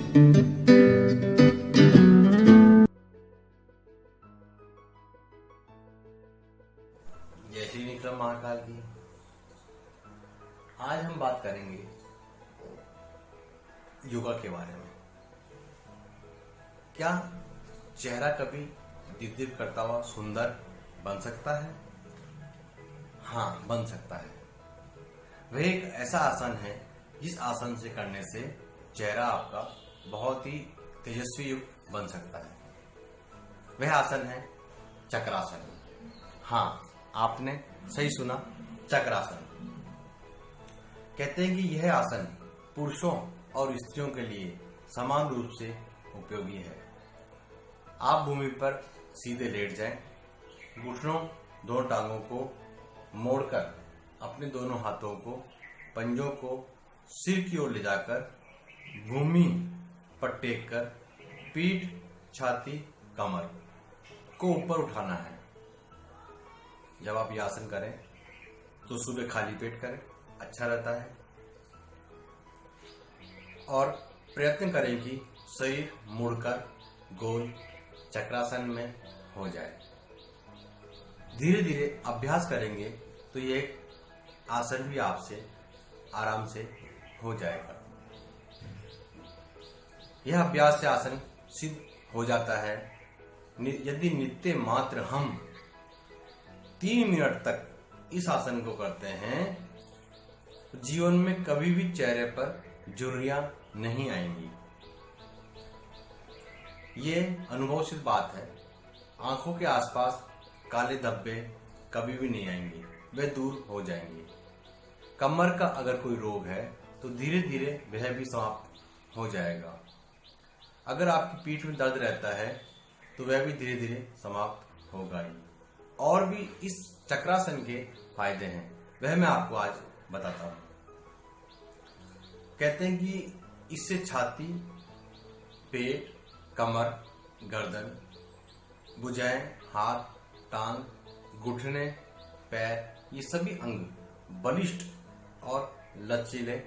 जय श्री विक्रम महाकाल की। आज हम बात करेंगे योगा के बारे में। क्या चेहरा कभी दिप-दिप करता हुआ सुंदर बन सकता है? हाँ, बन सकता है। वह एक ऐसा आसन है जिस आसन से करने से चेहरा आपका बहुत ही तेजस्वी युक्त बन सकता है। वह आसन है चक्रासन। हाँ, आपने सही सुना, चक्रासन। कहते हैं कि यह आसन पुरुषों और स्त्रियों के लिए समान रूप से उपयोगी है। आप भूमि पर सीधे लेट जाएं, घुटनों दोनों टांगों को मोड़कर अपने दोनों हाथों को पंजों को सिर की ओर ले जाकर भूमि पर टेक कर पीठ, छाती, कमर को ऊपर उठाना है। जब आप यह आसन करें तो सुबह खाली पेट करें, अच्छा रहता है। और प्रयत्न करें कि शरीर मुड़कर गोल चक्रासन में हो जाए। धीरे धीरे अभ्यास करेंगे तो ये आसन भी आपसे आराम से हो जाएगा। यह अभ्यास से आसन सिद्ध हो जाता है यदि नित्य मात्र हम 3 मिनट तक इस आसन को करते हैं तो जीवन में कभी भी चेहरे पर झुर्रियां नहीं आएंगी। ये अनुभव सिद्ध बात है। आंखों के आसपास काले धब्बे कभी भी नहीं आएंगे, वे दूर हो जाएंगे। कमर का अगर कोई रोग है तो धीरे धीरे वह भी समाप्त हो जाएगा। अगर आपकी पीठ में दर्द रहता है तो वह भी धीरे धीरे समाप्त होगा ही। और भी इस चक्रासन के फायदे हैं, वह मैं आपको आज बताता हूँ। कहते हैं कि इससे छाती, पेट, कमर, गर्दन, भुजाएं, हाथ, टांग, घुटने, पैर, ये सभी अंग बलिष्ठ और लचीले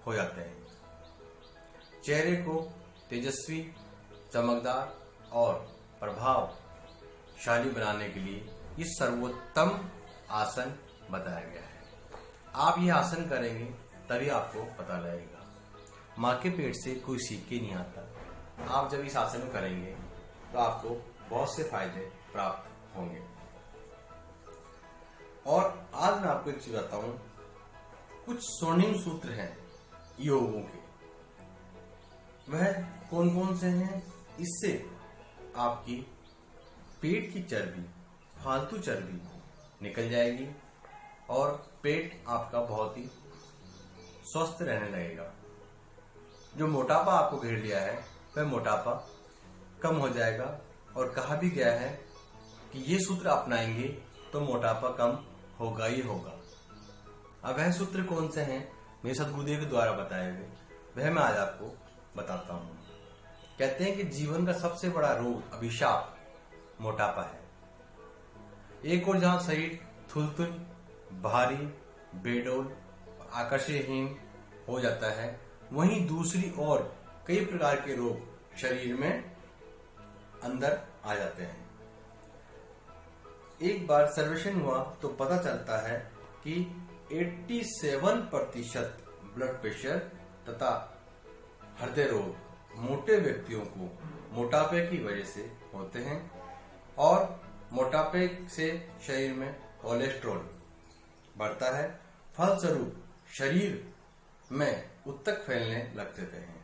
हो जाते हैं। चेहरे को तेजस्वी, चमकदार और प्रभावशाली बनाने के लिए ये सर्वोत्तम आसन बताया गया है। आप ये आसन करेंगे तभी आपको पता लगेगा। माँ के पेट से कोई सीख के नहीं आता। आप जब इस आसन करेंगे तो आपको बहुत से फायदे प्राप्त होंगे। और आज मैं आपको एक चीज बताता हूँ। कुछ स्वर्णिम सूत्र हैं योगों के, वह कौन कौन से हैं? इससे आपकी पेट की चर्बी, फालतू चर्बी निकल जाएगी और पेट आपका बहुत ही स्वस्थ रहने लगेगा। जो मोटापा आपको घेर लिया है वह मोटापा कम हो जाएगा। और कहा भी गया है कि ये सूत्र अपनाएंगे तो मोटापा कम होगा ही होगा। अब वह सूत्र कौन से हैं मेरे सदगुरुदेव के द्वारा बताए गए, वह मैं आज आपको बताता हूँ। कहते हैं कि जीवन का सबसे बड़ा रोग, अभिशाप मोटापा है। एक और जहां शरीर थुलथुल, भारी, बेडौल, आकर्षणहीन हो जाता है, वहीं दूसरी ओर कई प्रकार के रोग शरीर में अंदर आ जाते हैं। एक बार सर्वेक्षण हुआ तो पता चलता है कि 87% ब्लड प्रेशर तथा हृदय रोग मोटे व्यक्तियों को मोटापे की वजह से होते हैं। और मोटापे से शरीर में कोलेस्ट्रॉल बढ़ता है। फलस्वरूप शरीर में उत्तक फैलने लगते हैं।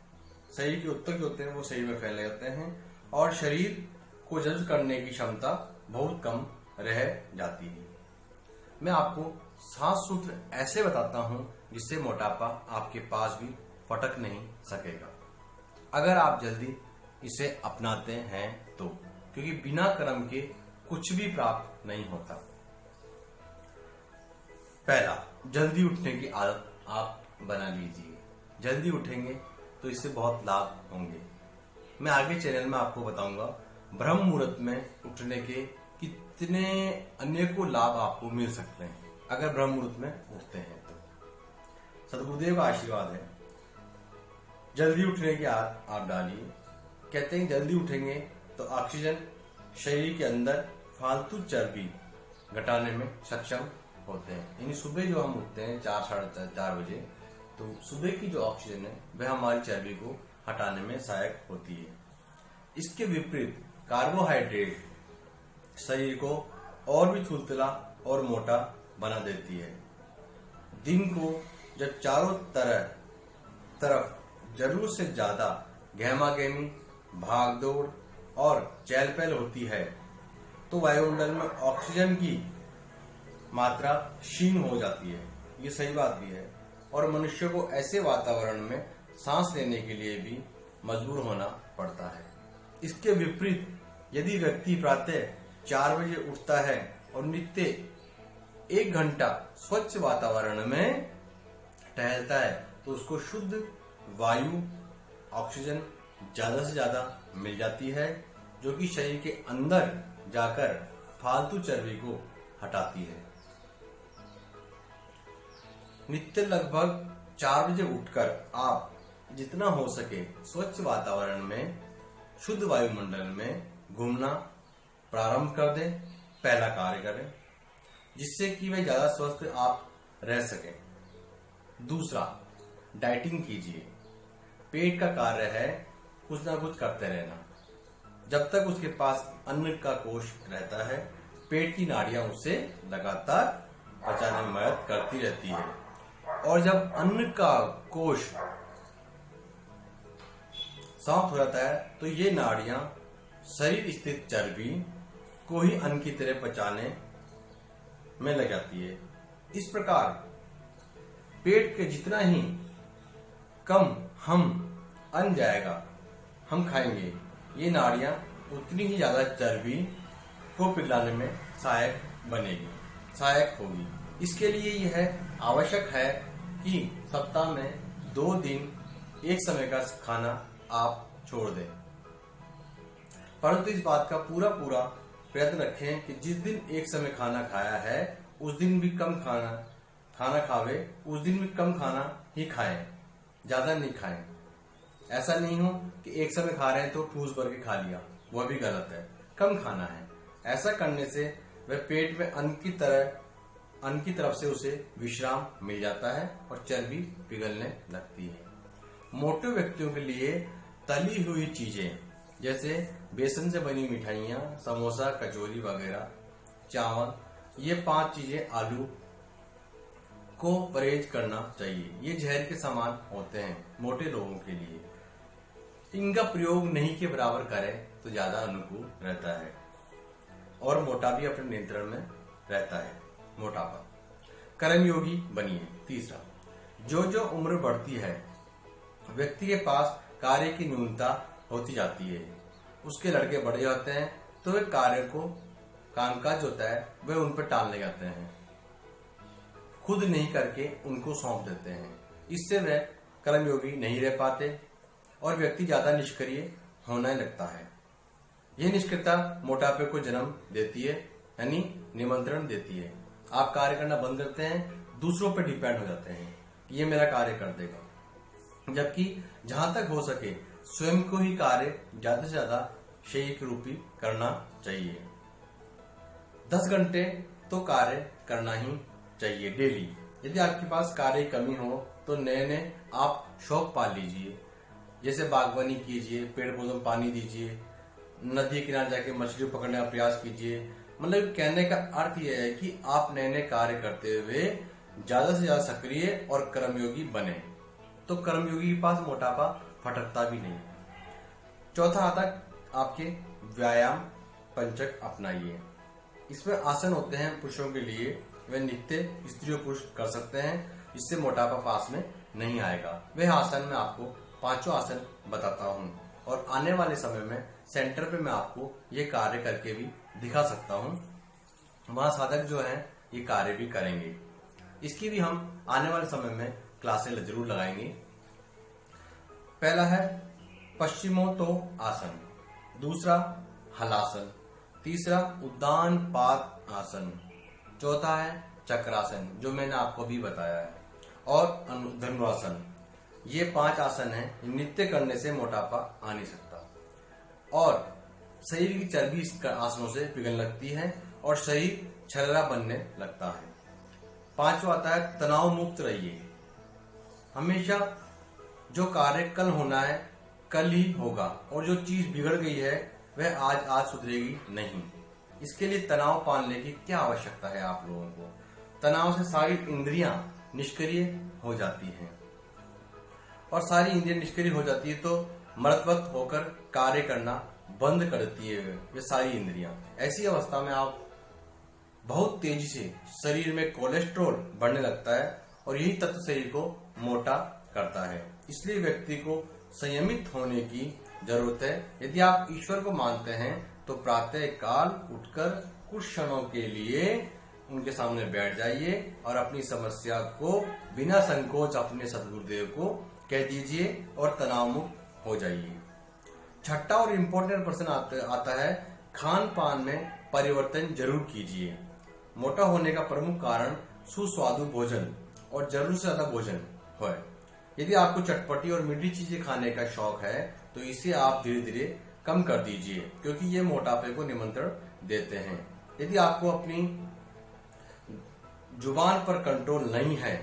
शरीर के उत्तक जो होते हैं वो शरीर में फैलने लगते हैं और शरीर को जब्त करने की क्षमता बहुत कम रह जाती है। मैं आपको 7 सूत्र ऐसे बताता हूं जिससे मोटापा आपके पास भी फटक नहीं सकेगा, अगर आप जल्दी इसे अपनाते हैं तो। क्योंकि बिना कर्म के कुछ भी प्राप्त नहीं होता। पहला, जल्दी उठने की आदत आप बना लीजिए। जल्दी उठेंगे तो इससे बहुत लाभ होंगे। मैं आगे चैनल में आपको बताऊंगा ब्रह्म मुहूर्त में उठने के कितने अनेकों लाभ आपको मिल सकते हैं अगर ब्रह्म मुहूर्त में उठते हैं तो। सदगुरुदेव का आशीर्वाद है जल्दी उठने की आदत आप डालिए। कहते हैं जल्दी उठेंगे तो ऑक्सीजन शरीर के अंदर फालतू चर्बी घटाने में सक्षम होते हैं। यानी सुबह जो हम उठते हैं 4-4:30 बजे, तो सुबह की जो ऑक्सीजन है वह हमारी चर्बी को हटाने में सहायक होती है। इसके विपरीत कार्बोहाइड्रेट शरीर को और भी थुलथुला और मोटा बना देती है। दिन को जब चारों तरफ जरूरत से ज्यादा गहमागहमी, भागदौड़ और चहल पहल होती है तो वायुमंडल में ऑक्सीजन की मात्रा क्षीण हो जाती है। ये सही बात भी है और मनुष्य को ऐसे वातावरण में सांस लेने के लिए भी मजबूर होना पड़ता है। इसके विपरीत यदि व्यक्ति प्रातः 4 बजे उठता है और नित्य 1 घंटा स्वच्छ वातावरण में टहलता है तो उसको शुद्ध वायु, ऑक्सीजन ज्यादा से ज्यादा मिल जाती है, जो कि शरीर के अंदर जाकर फालतू चर्बी को हटाती है। नित्य लगभग 4 बजे उठकर आप जितना हो सके स्वच्छ वातावरण में, शुद्ध वायुमंडल में घूमना प्रारंभ कर दें। पहला कार्य करें जिससे कि वह ज्यादा स्वस्थ आप रह सकें। दूसरा, डाइटिंग कीजिए। पेट का कार्य है कुछ ना कुछ करते रहना। जब तक उसके पास अन्न का कोश रहता है, पेट की नाड़ियां उसे लगातार पचाने में मदद करती रहती है और जब अन्न का कोश समाप्त हो जाता है तो ये नाड़ियां शरीर स्थित चर्बी को ही अन्न की तरह पचाने में लग जाती है। इस प्रकार पेट के जितना ही कम हम अन्न जाएगा, हम खाएंगे, ये नाड़ियां उतनी ही ज्यादा चर्बी को पिघलाने में सहायक होगी। इसके लिए यह आवश्यक है कि सप्ताह में 2 दिन एक समय का खाना आप छोड़ दें, परंतु इस बात का पूरा प्रयत्न रखें कि जिस दिन एक समय खाना खाया है उस दिन भी कम खाना खावे, उस दिन भी कम खाना ही खाएं, ज्यादा नहीं खाएं। ऐसा नहीं हो कि एक समय खा रहे हैं तो ठूस भर के खा लिया, वह भी गलत है। कम खाना है। ऐसा करने से वह पेट में अन्न की तरफ से उसे विश्राम मिल जाता है और चर्बी पिघलने लगती है। मोटे व्यक्तियों के लिए तली हुई चीजें जैसे बेसन से बनी मिठाइयाँ, समोसा, कचौरी वगैरह, चावल, ये 5 चीजें आलू को परहेज करना चाहिए। ये जहर के समान होते हैं मोटे लोगों के लिए। इनका प्रयोग नहीं के बराबर करें तो ज्यादा अनुकूल रहता है और मोटा भी अपने नियंत्रण में रहता है। मोटापा, कर्मयोगी बनिए। तीसरा, जो उम्र बढ़ती है व्यक्ति के पास कार्य की न्यूनता होती जाती है। उसके लड़के बड़े होते हैं तो वे कार्य को कामकाज होता है वे उन पर टालने जाते हैं, खुद नहीं करके उनको सौंप देते हैं। इससे वे कर्मयोगी नहीं रह पाते और व्यक्ति ज्यादा निष्क्रिय होने लगता है। यह निष्क्रियता मोटापे को जन्म देती है, यानी निमंत्रण देती है। आप कार्य करना बंद करते हैं, दूसरों पर डिपेंड हो जाते हैं कि ये मेरा कार्य कर देगा, जबकि जहां तक हो सके स्वयं को ही कार्य ज्यादा से ज्यादा शरीर रूपी करना चाहिए। 10 घंटे तो कार्य करना ही चाहिए डेली। यदि आपके पास कार्य की कमी हो तो नए आप शौक पाल लीजिए, जैसे बागवानी कीजिए, पेड़ पौधों में पानी दीजिए, नदी किनारे जाके मछली पकड़ने का प्रयास कीजिए। मतलब कहने का अर्थ यह है कि आप नए कार्य करते हुए ज्यादा से ज्यादा सक्रिय और कर्मयोगी बने, तो कर्मयोगी के पास मोटापा फटकता भी नहीं। चौथा आता आपके व्यायाम पंचक अपनाइए। इसमें आसन होते हैं पुरुषों के लिए, वे नित्य स्त्री और पुरुष कर सकते हैं, इससे मोटापा पास में नहीं आएगा। वह आसन में आपको 5 आसन बताता हूँ और आने वाले समय में सेंटर पे मैं आपको ये कार्य करके भी दिखा सकता हूँ। वहां साधक जो है ये कार्य भी करेंगे। इसकी भी हम आने वाले समय में क्लासें जरूर लगाएंगे। पहला है पश्चिमोत्तो आसन, दूसरा हलासन, तीसरा उद्दान पाद आसन, चौथा है चक्रासन जो मैंने आपको भी बताया है, और धनुरासन। ये 5 आसन हैं, नित्य करने से मोटापा आ नहीं सकता और शरीर की चर्बी इस आसनों से पिघलने लगती है और शरीर छलरा बनने लगता है। 5वां आता है तनाव मुक्त रहिए। हमेशा जो कार्य कल होना है कल ही होगा और जो चीज बिगड़ गई है वह आज सुधरेगी नहीं। इसके लिए तनाव पालने की क्या आवश्यकता है आप लोगों को। तनाव से सारी इंद्रियां निष्क्रिय हो जाती हैं और सारी इंद्रियां निष्क्रिय हो जाती है तो मृतवत होकर कार्य करना बंद कर देती है वे सारी इंद्रियां। ऐसी अवस्था में आप बहुत तेजी से शरीर में कोलेस्ट्रॉल बढ़ने लगता है और यही तत्व शरीर को मोटा करता है। इसलिए व्यक्ति को संयमित होने की जरूरत है। यदि आप ईश्वर को मानते हैं तो प्रातः काल उठकर कुछ क्षणों के लिए उनके सामने बैठ जाइए और अपनी समस्या को बिना संकोच अपने सदगुरुदेव को कह दीजिए और तनाव मुक्त हो जाइए। छठा और इम्पोर्टेंट प्रश्न आता है खान पान में परिवर्तन जरूर कीजिए। मोटा होने का प्रमुख कारण सुस्वादु भोजन और जरूरत से ज्यादा भोजन है। यदि आपको चटपटी और मीठी चीजें खाने का शौक है तो इसे आप धीरे धीरे कम कर दीजिए क्योंकि ये मोटापे को निमंत्रण देते हैं। यदि आपको अपनी जुबान पर कंट्रोल नहीं है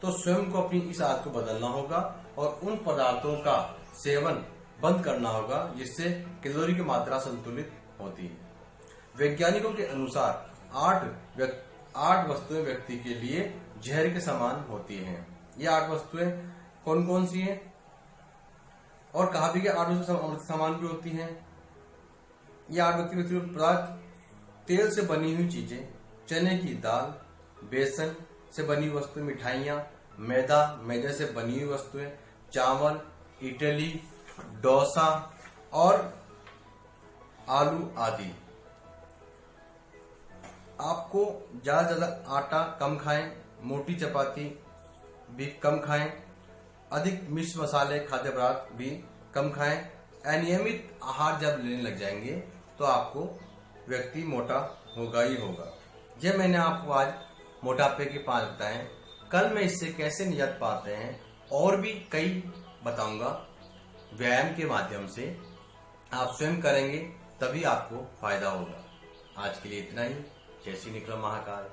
तो स्वयं को अपनी इस आदत को बदलना होगा और उन पदार्थों का सेवन बंद करना होगा जिससे कैलोरी की मात्रा संतुलित होती है। वैज्ञानिकों के अनुसार 8 वस्तुएं व्यक्ति के लिए जहर के समान होती हैं। ये 8 वस्तुएं कौन कौन सी हैं और कहा भी 8 वस्तुएं समान भी होती हैं। ये 8 व्यक्तिगत पदार्थ तेल से बनी हुई चीजें, चने की दाल, बेसन से बनी वस्तुएं, मिठाइयां, मैदा से बनी हुई वस्तुएं, चावल, इडली, डोसा और आलू आदि। आपको ज्यादा से ज्यादा आटा कम खाएं, मोटी चपाती भी कम खाएं, अधिक मिर्च मसाले खाद्य पदार्थ भी कम खाएं। अनियमित आहार जब लेने लग जाएंगे तो आपको व्यक्ति मोटा होगा ही होगा। यह मैंने आपको आज मोटापे के 5 बताए। कल मैं इससे कैसे निजात पाते हैं और भी कई बताऊंगा। व्यायाम के माध्यम से आप स्वयं करेंगे तभी आपको फायदा होगा। आज के लिए इतना ही। जय श्री निकला महाकाल।